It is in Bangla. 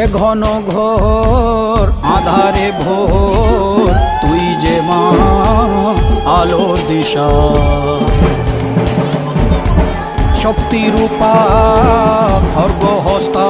এ ঘন ঘোর আধারে ভোর, তুই যে মা আলোর দিশা। শক্তিরূপা খর্গহস্তা